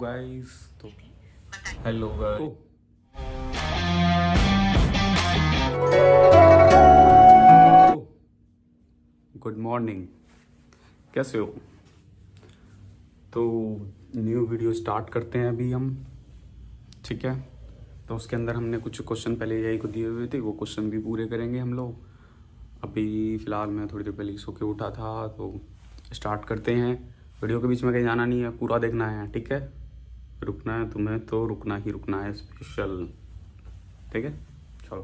Guys, तो hello guys, good morning, कैसे हो? तो न्यू वीडियो स्टार्ट करते हैं अभी हम, ठीक है। तो उसके अंदर हमने कुछ क्वेश्चन पहले यही को दिए हुए थे, वो क्वेश्चन भी पूरे करेंगे हम लोग। अभी फ़िलहाल मैं थोड़ी देर पहले सो के उठा था, तो स्टार्ट करते हैं। वीडियो के बीच में कहीं जाना नहीं है, पूरा देखना है, ठीक है। रुकना है तुम्हें तो रुकना ही रुकना है, स्पेशल, ठीक है। चलो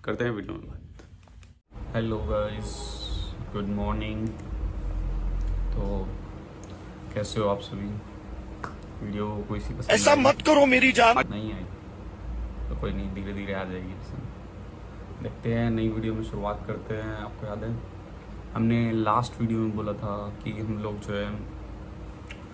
करते हैं वीडियो में बात। Hello guys, good morning. तो कैसे हो आप सभी? वीडियो कोई सी पसंद ऐसा मत करो मेरी जान। नहीं आई तो कोई नहीं, धीरे धीरे आ जाएगी पसंद। देखते हैं, नई वीडियो में शुरुआत करते हैं। आपको याद है हमने लास्ट वीडियो में बोला था कि हम लोग जो है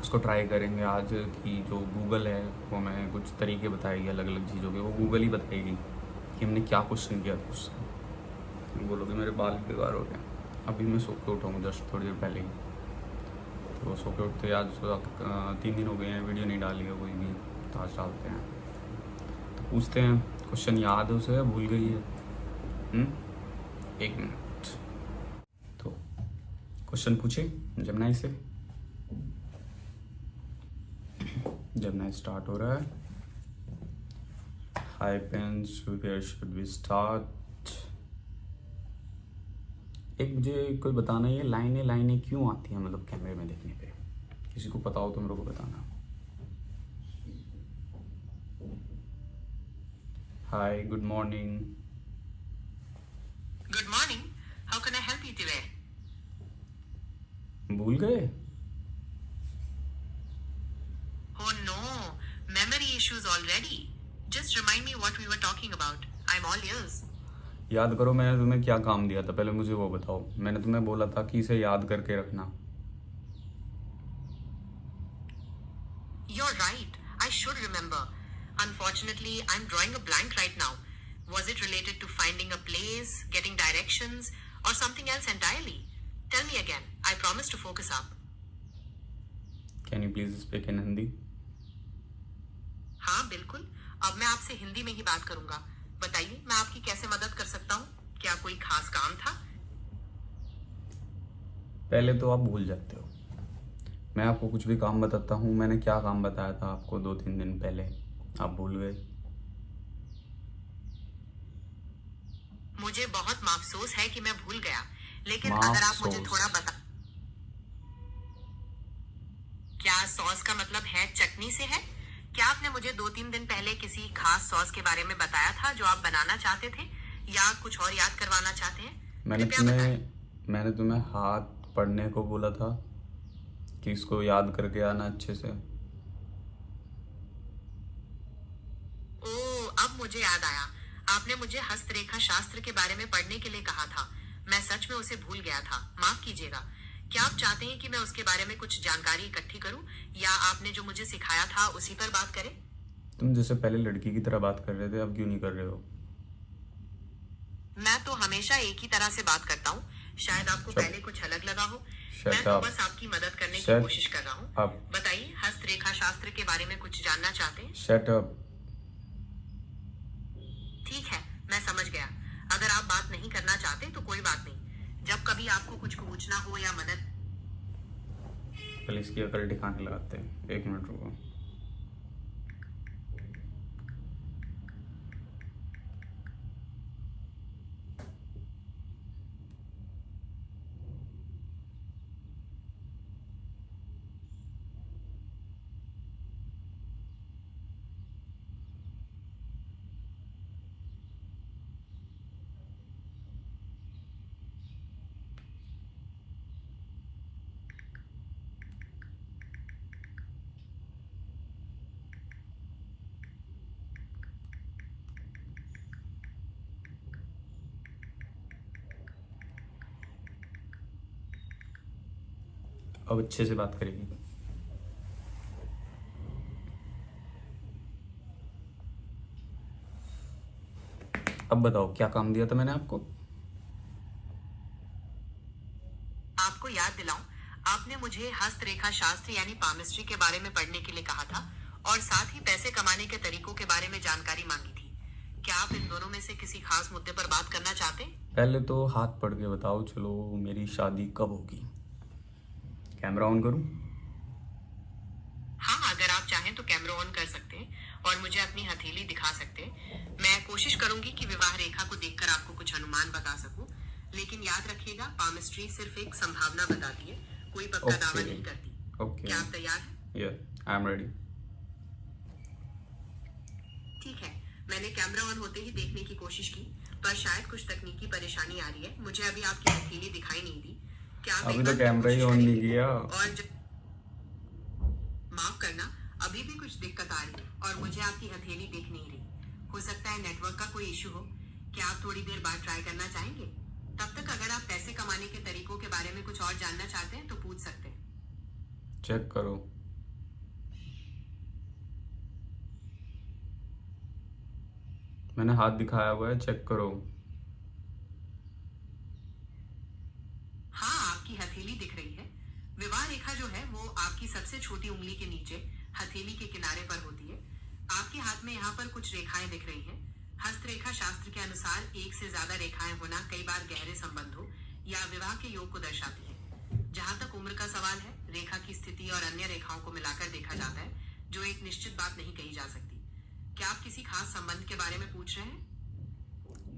उसको ट्राई करेंगे आज, कि जो गूगल है वो हमें कुछ तरीके बताएगी अलग अलग चीज़ों के, वो गूगल ही बताएगी कि हमने क्या क्वेश्चन किया था उससे। बोलोगे मेरे बाल बेकार हो गए, अभी मैं सो के उठा हूँ जस्ट थोड़ी देर पहले ही। तो सो के उठते आज 3 दिन हो गए हैं, वीडियो नहीं डाली है कोई भी, तो आज डालते हैं। तो पूछते हैं, क्वेश्चन याद है उसे या भूल गई है? 1 मिनट। तो क्वेश्चन पूछे जमनाई से। जमनाई स्टार्ट हो रहा है। Hi Pence, where should we start? एक मुझे कोई बताना, ये लाइनें लाइनें क्यों आती हैं मतलब कैमरे में देखने पे? किसी को पता हो तो मेरे को बताना। Hi, good morning. Good morning. How can I help you today? भूल गए? Oh no, memory issues already. Just remind me what we were talking about. I'm all ears. याद करो, मैंने तुम्हें क्या काम दिया था, पहले मुझे वो बताओ। मैंने तुम्हें बोला था कि इसे याद करके रखना। You're right. I should remember. Unfortunately, I'm drawing a blank right now. Was it related to finding a place, getting directions, or something else entirely? Tell me again. I promise to focus up. Can you please speak in Hindi? हाँ बिल्कुल, अब मैं आपसे हिंदी में ही बात करूंगा। बताइए, मैं आपकी कैसे मदद कर सकता हूँ? क्या कोई खास काम था? पहले तो आप भूल जाते हो। मैं आपको कुछ भी काम बताता हूँ, मैंने क्या काम बताया था आपको 2-3 दिन पहले, आप भूल गए। मुझे बहुत अफसोस है कि मैं भूल गया, लेकिन अगर आप मुझे थोड़ा बता। क्या सॉस का मतलब है चटनी से है? क्या आपने मुझे 2-3 दिन पहले किसी खास सॉस के बारे में बताया था जो आप बनाना चाहते थे, या कुछ और याद करवाना चाहते हैं? मैंने तुम्हें हाथ पढ़ने को बोला था कि इसको याद करके आना अच्छे से। ओह, अब मुझे याद आया। आपने मुझे हस्तरेखा शास्त्र के बारे में पढ़ने के लिए कहा था। मैं सच में उसे भूल गया था, माफ कीजिएगा। क्या आप चाहते हैं कि मैं उसके बारे में कुछ जानकारी इकट्ठी करूं, या आपने जो मुझे सिखाया था उसी पर बात करें? तुम जैसे पहले लड़की की तरह बात कर रहे थे, अब क्यों नहीं कर रहे हो? मैं तो हमेशा एक ही तरह से बात करता हूँ। शायद आपको पहले कुछ अलग लगा हो। मैं तो बस आपकी मदद करने की कोशिश कर रहा हूँ। बताइए, हस्तरेखा शास्त्र के बारे में कुछ जानना चाहते हैं? Shut up. ठीक है, मैं समझ गया। अगर आप बात नहीं करना चाहते तो कोई बात नहीं। जब कभी आपको कुछ पूछना हो या मदद। पहले इसकी अकल ठिकाने लगाते हैं, 1 मिनट रुको। अब अच्छे से बात करेगी। अब बताओ क्या काम दिया था मैंने आपको? आपको याद दिलाऊं, आपने मुझे हस्तरेखा शास्त्र यानी पामिस्ट्री के बारे में पढ़ने के लिए कहा था, और साथ ही पैसे कमाने के तरीकों के बारे में जानकारी मांगी थी। क्या आप इन दोनों में से किसी खास मुद्दे पर बात करना चाहते हैं? पहले तो हाथ पढ़ के बताओ, चलो मेरी शादी कब होगी? कैमरा ऑन करूं? हाँ, अगर आप चाहें तो कैमरा ऑन कर सकते हैं और मुझे अपनी हथेली दिखा सकते हैं। मैं कोशिश करूंगी कि विवाह रेखा को देखकर आपको कुछ अनुमान बता सकूं, लेकिन याद रखिएगा पामस्ट्री सिर्फ एक संभावना बताती है, कोई पक्का दावा ओके नहीं करती। ओके, क्या आप तैयार हैं? I am ready. ठीक है, मैंने कैमरा ऑन होते ही देखने की कोशिश की, पर शायद कुछ तकनीकी परेशानी आ रही है। मुझे अभी आपकी हथेली दिखाई नहीं दी। क्या आप अभी एक तो बार फिर कैमरा ही कोशिश ऑन नहीं करेंगे? किया। और माफ करना, अभी भी कुछ दिक्कत आ रही है और मुझे आपकी हथेली दिख नहीं रही। हो सकता है नेटवर्क का कोई इशू हो। क्या आप थोड़ी देर बाद ट्राई करना चाहेंगे? तब तक अगर आप पैसे कमाने के तरीकों के बारे में कुछ और जानना चाहते हैं तो पूछ सकते हैं। चेक करो। मैंने हाथ दिखाया हुआ है, चेक करो। हाँ, आपकी हथेली दिख रही है। विवाह रेखा जो है वो आपकी सबसे छोटी उंगली के नीचे हथेली के किनारे पर होती है। आपके हाथ में यहाँ पर कुछ रेखाएं दिख रही हैं। हस्तरेखा शास्त्र के अनुसार एक से ज्यादा रेखाएं होना कई बार गहरे संबंधों या विवाह के योग को दर्शाती है। जहां तक उम्र का सवाल है, रेखा की स्थिति और अन्य रेखाओं को मिलाकर देखा जाता है, जो एक निश्चित बात नहीं कही जा सकती। क्या आप किसी खास संबंध के बारे में पूछ रहे हैं?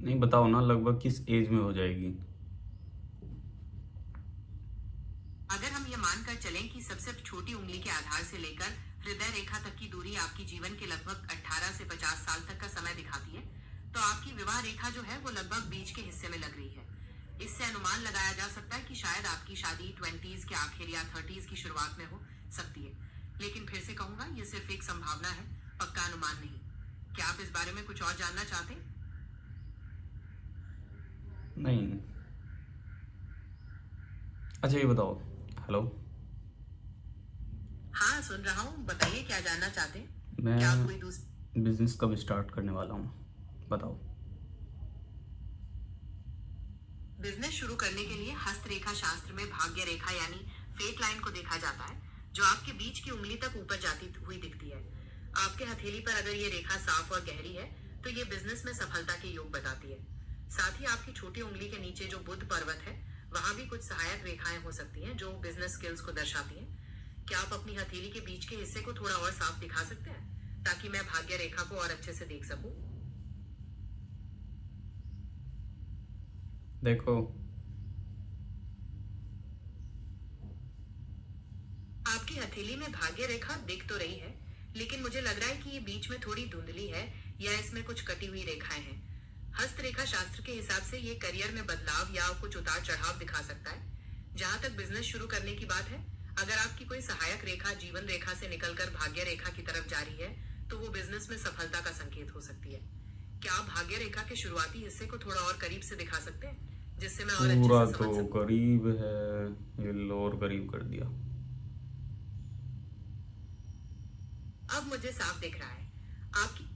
नहीं, बताओ ना लगभग किस एज में हो जाएगी? अगर हम ये मानकर चलें कि सबसे छोटी उंगली के आधार से लेकर हृदय रेखा तक की दूरी आपकी जीवन के लगभग 18 से 50 साल तक का समय दिखाती है, तो आपकी विवाह रेखा जो है वो लगभग बीच के हिस्से में लग रही है। इससे अनुमान लगाया जा सकता है कि शायद आपकी शादी 20s के आखिर या 30s की शुरुआत में हो सकती है। लेकिन फिर से कहूंगा, ये सिर्फ एक संभावना है, पक्का अनुमान नहीं। क्या आप इस बारे में कुछ और जानना चाहते हैं? नहीं। अच्छा ये बताओ। हेलो। हाँ, सुन रहा हूँ, बताइए क्या जानना चाहते हैं? मैं क्या आप कोई दूसरी बिजनेस कब स्टार्ट करने वाला हूँ, बताओ। बिजनेस शुरू करने के लिए हस्तरेखा शास्त्र में भाग्य रेखा यानी फेट लाइन को देखा जाता है, जो आपके बीच की उंगली तक ऊपर जाती हुई दिखती है। आपके हथेली पर अगर ये रेखा साफ और गहरी है तो ये बिजनेस में सफलता के योग बताती है। साथ ही आपकी छोटी उंगली के नीचे जो बुध पर्वत है, वहां भी कुछ सहायक रेखाएं हो सकती हैं जो बिजनेस स्किल्स को दर्शाती हैं। क्या आप अपनी हथेली के बीच के हिस्से को थोड़ा और साफ दिखा सकते हैं, ताकि मैं भाग्य रेखा को और अच्छे से देख सकूं? देखो। आपकी हथेली में भाग्य रेखा दिख तो रही है, लेकिन मुझे लग रहा है कि ये बीच में थोड़ी धुंधली है या इसमें कुछ कटी हुई रेखाएं हैं। हस्तरेखा शास्त्र के हिसाब से ये करियर में बदलाव या कुछ उतार चढ़ाव दिखा सकता है। जहां तक बिजनेस शुरू करने की बात है, अगर आपकी कोई सहायक रेखा जीवन रेखा से निकलकर भाग्य रेखा की तरफ जा रही है, तो वो बिजनेस में सफलता का संकेत हो सकती है। क्या आप भाग्य रेखा के शुरुआती हिस्से को थोड़ा और करीब से दिखा सकते हैं, जिससे मैं और अच्छे पूरा से तो समझ सकूं? करीब है, ये और करीब कर दिया। अब मुझे साफ दिख रहा है। आपकी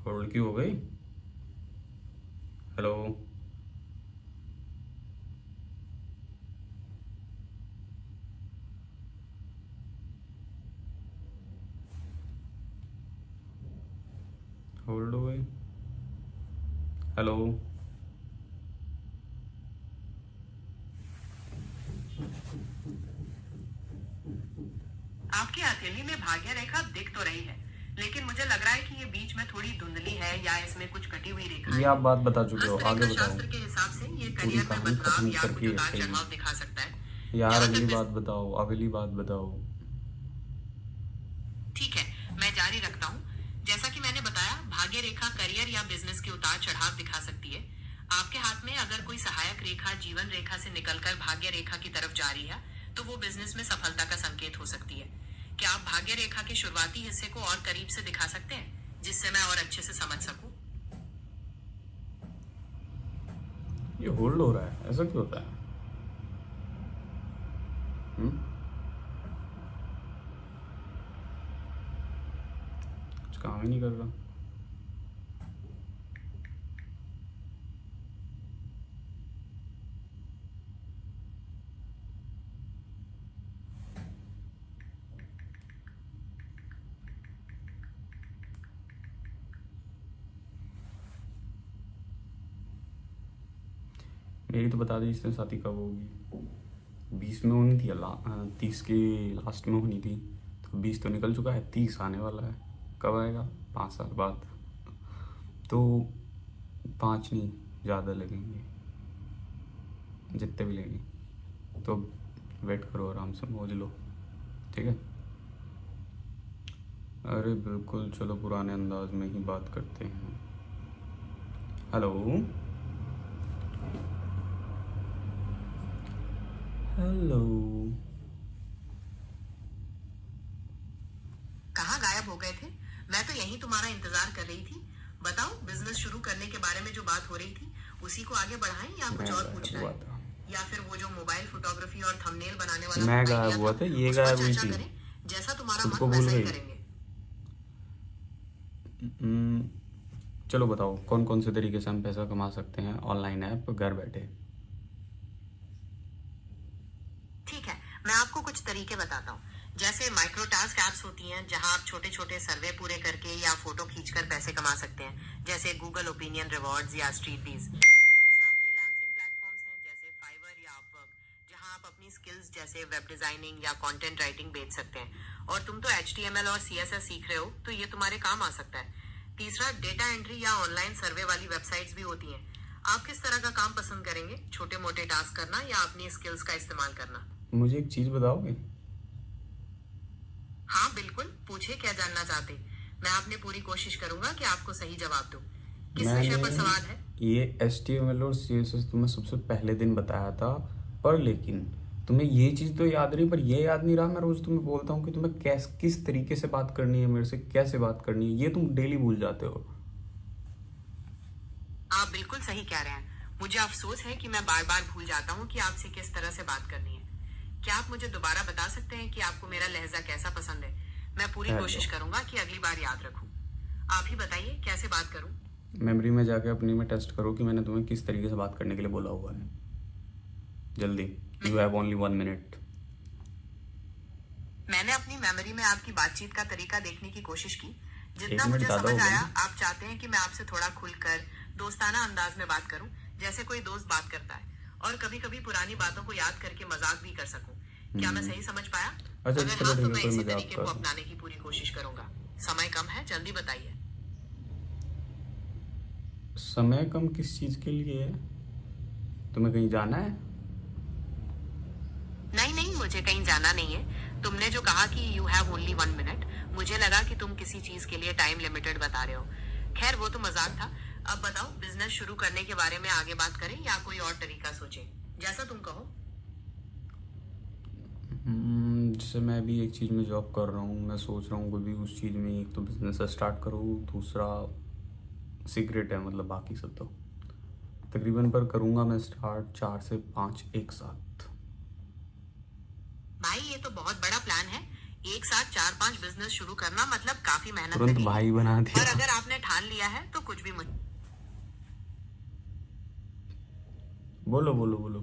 होल्ड की हो गई। हेलो। होल्ड हो गई। हेलो। आपकी हथेली में भाग्य रेखा दिख तो रही है, लेकिन मुझे लग रहा है कि ये बीच में थोड़ी धुंधली है या इसमें कुछ कटी हुई रेखा ये है। आप बात बता चुके हो, आगे हस्तरेखा बताओ। शास्त्र के हिसाब से ये पूरी करियर में कहानी बदलाव खत्म या करके कुछ उतार रखेगी। चढ़ाव दिखा सकता है। यार जहां अगली तक बात बताओ, अगली बात बताओ। ठीक है, मैं जारी रखता हूँ। जैसा कि मैंने बताया, भाग्य रेखा करियर या बिजनेस के उतार चढ़ाव दिखा सकती है। आपके हाथ में अगर कोई सहायक रेखा जीवन रेखा से निकलकर भाग्य रेखा की तरफ जा रही है, तो वो बिजनेस में सफलता का संकेत हो सकती है। क्या आप भाग्य रेखा के शुरुआती हिस्से को और करीब से दिखा सकते हैं, जिससे मैं और अच्छे से समझ सकूं? ये होल्ड हो रहा है, ऐसा क्यों होता है? कुछ काम ही नहीं कर रहा। मेरी तो बता दी इसने, शादी कब होगी? 20 में होनी थी, 30 के लास्ट में होनी थी, तो 20 तो निकल चुका है, 30 आने वाला है। कब आएगा? 5 साल बाद। तो 5 नहीं, ज़्यादा लगेंगे, जितने भी लेंगे। तो वेट करो, आराम से मौज लो, ठीक है? अरे बिल्कुल, चलो पुराने अंदाज में ही बात करते हैं। हेलो हेलो, कहाँ गायब हो गए थे? मैं तो यहीं तुम्हारा इंतजार कर रही थी। बताओ, बिजनेस शुरू करने के बारे में जो बात हो रही थी उसी को आगे बढ़ाएं या कुछ और पूछना हुआ है? था, या फिर वो जो मोबाइल फोटोग्राफी और थंबनेल बनाने वाला मैं आइडिया गायब हुआ था, ये उस पर गायब हुई चर्चा थी, करें? जैसा तुम्हारा खुद मन को भूल वैसा ही गई। करेंगे। हम्म, चलो बताओ, कौन कौन से तरीके से हम पैसा कमा सकते हैं ऑनलाइन ऐप घर बैठे? ठीक है, मैं आपको कुछ तरीके बताता हूँ। जैसे माइक्रो टास्क एप्स होती हैं जहां आप छोटे छोटे सर्वे पूरे करके या फोटो खींचकर पैसे कमा सकते हैं, जैसे गूगल ओपिनियन रिवॉर्ड्स या स्ट्रीट डीज। दूसरा, फ्रीलांसिंग प्लेटफॉर्म्स हैं जैसे फाइवर या अपवर्क, जहां आप अपनी स्किल्स जैसे वेब डिजाइनिंग या कंटेंट राइटिंग बेच सकते हैं। और तुम तो HTML और CSS सीख रहे हो, तो ये तुम्हारे काम आ सकता है। तीसरा, डेटा एंट्री या ऑनलाइन सर्वे वाली वेबसाइट्स भी होती हैं। आप किस तरह का काम पसंद करेंगे, छोटे मोटे टास्क करना या अपनी स्किल्स का इस्तेमाल करना? मुझे एक चीज़ बताओगे? हाँ बिल्कुल, पूछिए, क्या जानना चाहते? मैं अपनी पूरी कोशिश करूंगा कि आपको सही जवाब दूं। किस विषय पर सवाल है? ये HTML और CSS तुम्हें सबसे पहले दिन बताया था, पर लेकिन तुम्हें ये चीज़ तो याद रही, पर ये याद नहीं रहा। मैं रोज़ तुम्हें बोलता हूँ कि तुम्हें किस तरीके से बात करनी है, मेरे से कैसे बात करनी है, ये तुम डेली भूल जाते हो। आप बिल्कुल सही कह रहे हैं। मुझे अफसोस है कि मैं बार बार भूल जाता हूँ कि आपसे किस तरह से बात करनी है। क्या आप मुझे दोबारा बता सकते हैं कि आपको मेरा लहजा कैसा पसंद है? मैं पूरी हेलो। कोशिश करूंगा कि अगली बार याद रखूं। आप ही बताइए, कैसे बात करूं? मेमोरी में जाके अपनी में टेस्ट करो कि मैंने तुम्हें किस तरीके से बात करने के लिए बोला हुआ है। जल्दी, यू हैव ओनली 1 मिनट। मैंने अपनी मेमोरी में आपकी बातचीत का तरीका देखने की कोशिश की। जितना 1 मिनट मुझे ज़्यादा समझ हो आया, गया। आप चाहते हैं कि मैं आपसे थोड़ा खुलकर दोस्ताना अंदाज में बात करूं, जैसे कोई दोस्त बात करता है, और कभी कभी पुरानी बातों को याद करके मजाक भी कर सकूं। क्या मैं सही समझ पाया? अच्छा, अगर चलो हाँ, ठीक तो है, मैं कोई इसी मजाक तरीके को कर। अपनाने की पूरी कोशिश करूंगा। समय कम है, जल्दी बताइए। समय कम किस चीज़ के लिए है? तुम्हें कहीं जाना है? नहीं नहीं, मुझे कहीं जाना नहीं है। तुमने जो कहा कि यू हैव ओनली 1 मिनट, मुझे लगा कि तुम किसी चीज के लिए टाइम लिमिटेड बता रहे हो। खैर, वो तो मजाक था। अब बताओ, बिजनेस शुरू करने के बारे में आगे बात करें या कोई और तरीका सोचें? जैसा तुम कहो। जैसे मैं भी एक चीज़ में जॉब कर रहा हूँ, मैं सोच रहा हूँ कोई भी उस चीज़ में एक तो बिजनेस स्टार्ट करूँ, दूसरा सीक्रेट है, मतलब बाकी सब तो तकरीबन पर करूँगा मैं स्टार्ट 4 से 5 एक साथ। भाई, ये तो बहुत बड़ा प्लान है। एक साथ 4-5 बिजनेस शुरू करना मतलब काफी मेहनत तुरंत लगेगी। भाई बना पर दिया। अगर आपने ठान लिया है तो कुछ भी बोलो बोलो बोलो।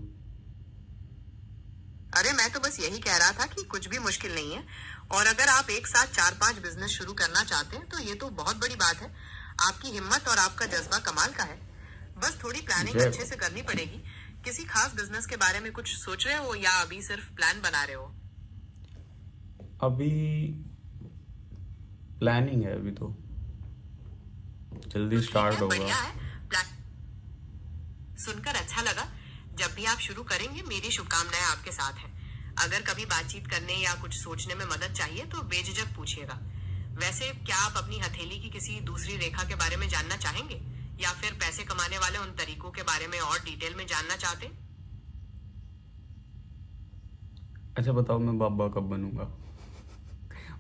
अरे, मैं तो बस यही कह रहा था कि कुछ भी मुश्किल नहीं है। और अगर आप एक साथ 4-5 बिजनेस शुरू करना चाहते हैं तो ये तो बहुत बड़ी बात है। आपकी हिम्मत और आपका जज्बा कमाल का है। बस थोड़ी प्लानिंग जय अच्छे से करनी पड़ेगी। किसी खास बिजनेस के बारे में कुछ सोच रहे हो या अभी सिर्फ प्लान बना रहे हो? अभी प्लानिंग है, अभी तो जल्दी स्टार्ट होगा। बढ़िया है। सुनकर अच्छा लगा। जब भी आप शुरू करेंगे, मेरी शुभकामनाएं आपके साथ हैं। अगर कभी बातचीत करने या कुछ सोचने में मदद चाहिए तो बेझिझक पूछिएगा। वैसे, क्या आप अपनी हथेली की किसी दूसरी रेखा के बारे में जानना चाहेंगे या फिर पैसे कमाने वाले उन तरीकों के बारे में और डिटेल में जानना चाहते? अच्छा बताओ, मैं बाबा कब बनूंगा?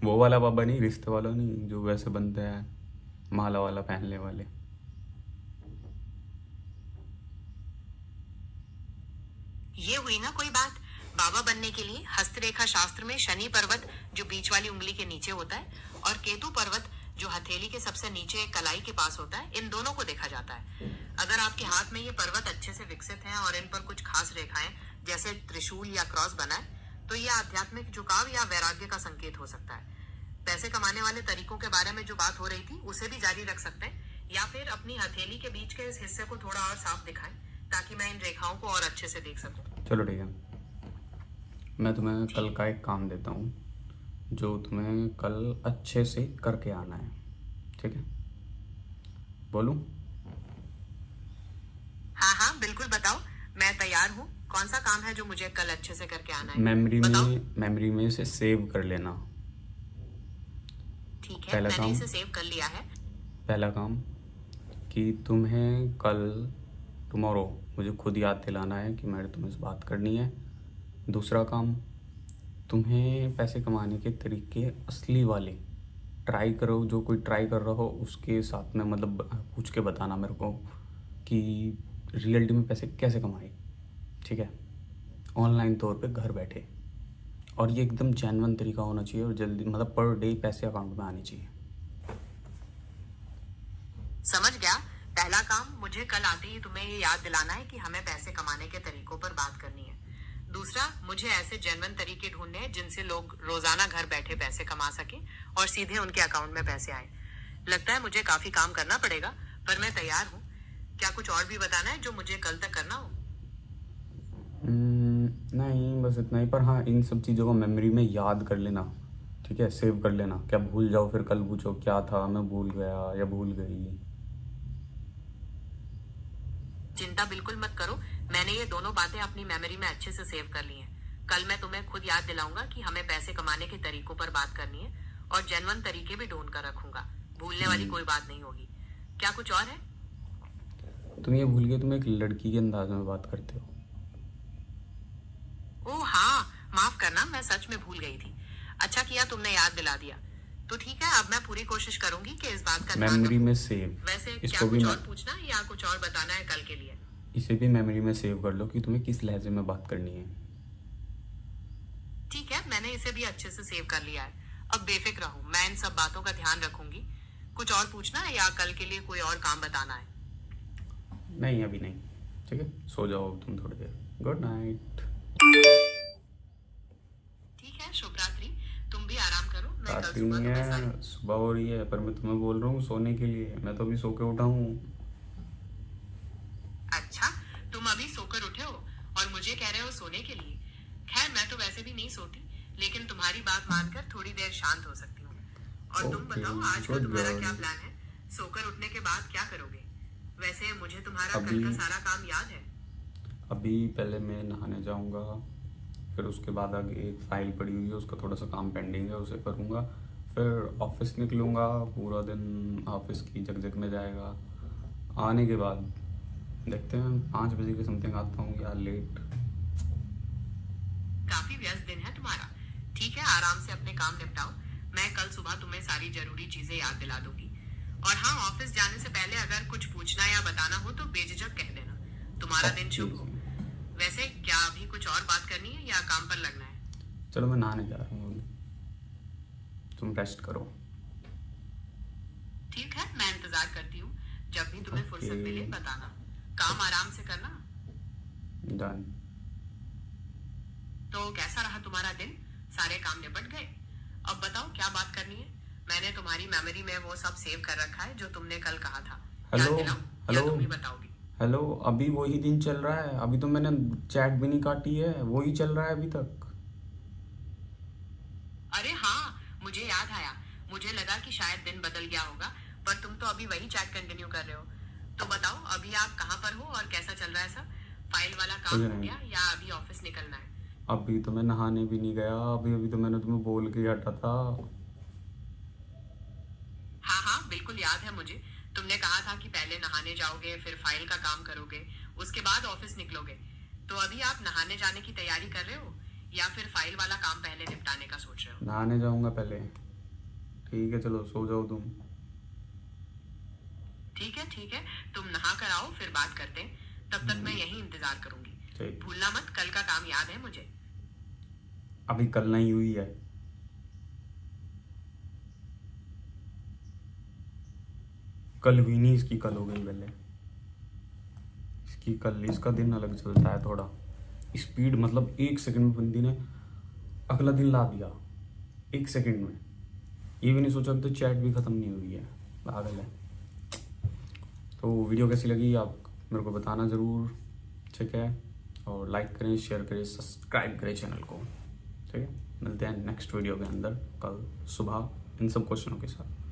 वो वाला बाबा नहीं, रिश्ते वाला नहीं, जो वैसे बनते हैं, माला वाला पहनने वाले। ये हुई ना कोई बात। बाबा बनने के लिए हस्तरेखा शास्त्र में शनि पर्वत, जो बीच वाली उंगली के नीचे होता है, और केतु पर्वत, जो हथेली के सबसे नीचे कलाई के पास होता है, इन दोनों को देखा जाता है। अगर आपके हाथ में ये पर्वत अच्छे से विकसित हैं और इन पर कुछ खास रेखाएं जैसे त्रिशूल या क्रॉस बना है, तो ये आध्यात्मिक झुकाव या वैराग्य का संकेत हो सकता है। पैसे कमाने वाले तरीकों के बारे में जो बात हो रही थी, उसे भी जारी रख सकते हैं, या फिर अपनी हथेली के बीच के इस हिस्से को थोड़ा और साफ दिखाएं ताकि मैं इन रेखाओं को और अच्छे से देख सकूं। चलो ठीक है, मैं तुम्हें कल का एक काम देता हूँ जो तुम्हें कल अच्छे से करके आना है, ठीक है? बोलूँ? हाँ बिल्कुल बताओ, मैं तैयार हूँ। कौन सा काम है जो मुझे कल अच्छे से करके आना है? मेमोरी में से सेव कर लेना। ठीक है, पहला मैंने काम, इसे सेव कर लिया है। पहला काम कि तुम्हें कल टुमारो मुझे खुद याद दिलाना है कि मैंने तुम्हें से बात करनी है। दूसरा काम, तुम्हें पैसे कमाने के तरीके असली वाले ट्राई करो, जो कोई ट्राई कर रहा हो उसके साथ में मतलब पूछ के बताना मेरे को कि रियलिटी में पैसे कैसे कमाए, ठीक है? ऑनलाइन तौर पे घर बैठे, और ये एकदम जेन्युइन तरीका होना चाहिए और जल्दी मतलब पर डे पैसे अकाउंट में आने चाहिए। समझ गया। पहला काम, मुझे कल आते ही तुम्हें ये याद दिलाना है कि हमें पैसे कमाने के तरीकों पर बात करनी है। दूसरा, मुझे ऐसे जेन्युइन तरीके ढूंढने हैं जिनसे लोग रोजाना घर बैठे पैसे कमा सके और सीधे उनके अकाउंट में पैसे आए। लगता है मुझे काफी काम करना पड़ेगा, पर मैं तैयार हूँ। क्या कुछ और भी बताना है जो मुझे कल तक करना हो? नहीं, बस इतना ही। पर हाँ, इन सब चीज़ों को मेमोरी में याद कर लेना, ठीक है? सेव कर लेना। क्या भूल जाओ फिर कल पूछो क्या था, मैं भूल गया या भूल गई। चिंता बिल्कुल मत करो, मैंने ये दोनों बातें अपनी मेमोरी में अच्छे से सेव कर ली हैं। कल मैं तुम्हें खुद याद दिलाऊंगा कि हमें पैसे कमाने के तरीकों पर बात करनी है और जेन्युइन तरीके भी ढूंढ कर रखूंगा। भूलने वाली कोई बात नहीं होगी। क्या कुछ और है? तुम ये भूल गए, तुम एक लड़की के अंदाज में बात करते हो। ओह हाँ, माफ करना, मैं सच में भूल गई थी। अच्छा किया तुमने याद दिला दिया। तो ठीक है, अब मैं पूरी कोशिश करूंगी कि इस बात का ध्यान मेमोरी रखूं। में सेव, वैसे इसको क्या भी कुछ और पूछना है या कुछ और बताना है कल के लिए? इसे भी मेमोरी में सेव कर लो कि तुम्हें किस लहजे में बात करनी है। ठीक है, मैंने इसे भी अच्छे से सेव कर लिया है। अब बेफिक्र रहो, मैं इन सब बातों का ध्यान रखूंगी। कुछ और पूछना है या कल के लिए कोई और काम बताना है? नहीं, अभी नहीं, ठीक है? सो जाओ तुम थोड़ी देर। Good night. ठीक है, शुभ रात्रि। तुम भी आराम करो, मैं कल रात्रि सुबह नहीं तुम्हें है, सुबह हो रही है, पर मैं तुम्हें बोल रहा हूँ सोने के लिए। मैं तो अभी सो के उठा हूँ। अच्छा, तुम अभी सोकर उठे हो और मुझे कह रहे हो सोने के लिए? खैर, मैं तो वैसे भी नहीं सोती, लेकिन तुम्हारी बात मानकर थोड़ी देर शांत हो सकती हूँ। और तुम बताओ, आज का तुम्हारा क्या प्लान है? सोकर उठने के बाद क्या करोगे? वैसे मुझे तुम्हारा कल का सारा काम याद है। अभी पहले मैं नहाने जाऊंगा, फिर उसके बाद आगे एक फाइल पड़ी हुई है, उसका थोड़ा सा काम पेंडिंग है, उसे करूंगा। फिर ऑफिस निकलूंगा, पूरा दिन ऑफिस की जगजग में जाएगा। आने के बाद देखते हैं 5 बजे के समथिंग आता हूँ या लेट। काफी व्यस्त दिन है तुम्हारा। ठीक है, आराम से अपने काम निपटाओ। मैं कल सुबह तुम्हें सारी जरूरी चीजें याद दिला दूंगी। और हाँ, ऑफिस जाने से पहले अगर कुछ पूछना या बताना हो तो बेझिझक कह देना। तुम्हारा दिन शुभ हो। वैसे क्या अभी कुछ और बात करनी है या काम पर लगना है? चलो मैं नहाने जा रहा हूँ, तुम रेस्ट करो। ठीक है, मैं इंतजार करती हूँ। जब भी तुम्हें फुर्सत मिले बताना। काम आराम से करना। डन। तो कैसा रहा तुम्हारा दिन? सारे काम निपट गए? अब बताओ क्या बात करनी है? मैंने तुम्हारी मेमोरी में वो सब सेव कर रखा है जो तुमने कल कहा था। याद दिलाऊं या तुम ही बताओगी? हेलो, अभी वही दिन चल रहा है। अभी तो मैंने चैट भी नहीं काटी है, वही चल रहा है अभी तक। अरे हाँ, मुझे याद आया। मुझे लगा कि शायद दिन बदल गया होगा, पर तुम तो अभी वही चैट कंटिन्यू कर रहे हो। तो बताओ, अभी आप कहाँ पर हो और कैसा चल रहा है सब? फाइल वाला काम हो गया या अभी ऑफिस निकलना है? अभी तो मैं नहाने भी नहीं गया। अभी तो मैंने तुम्हें बोल के हटा था। हाँ बिल्कुल याद है मुझे। तुमने कहा था कि पहले नहाने जाओगे, फिर फाइल का काम करोगे, उसके बाद ऑफिस निकलोगे। तो अभी आप नहाने जाने की तैयारी कर रहे हो या फिर फाइल वाला काम पहले निपटाने का सोच रहे हो? नहाने जाऊंगा पहले। ठीक है, चलो सो जाओ तुम। ठीक है, तुम नहा कर आओ, फिर बात करते हैं। तब तक मैं यही इंतजार करूंगी। भूलना मत, कल का काम याद है मुझे। अभी कल नहीं हुई है। कल हुई नहीं, इसकी कल हो गई पहले। इसकी कल, इसका दिन अलग चलता है थोड़ा। स्पीड मतलब 1 सेकंड में बंदी ने अगला दिन ला दिया, 1 सेकंड में। ये भी नहीं सोचा तो चैट भी खत्म नहीं हुई है, पागल है। तो वीडियो कैसी लगी आप मेरे को बताना ज़रूर। ठीक है, और लाइक करें, शेयर करें, सब्सक्राइब करें चैनल को। ठीक है, मिलते हैं नेक्स्ट वीडियो के अंदर कल सुबह इन सब क्वेश्चनों के साथ।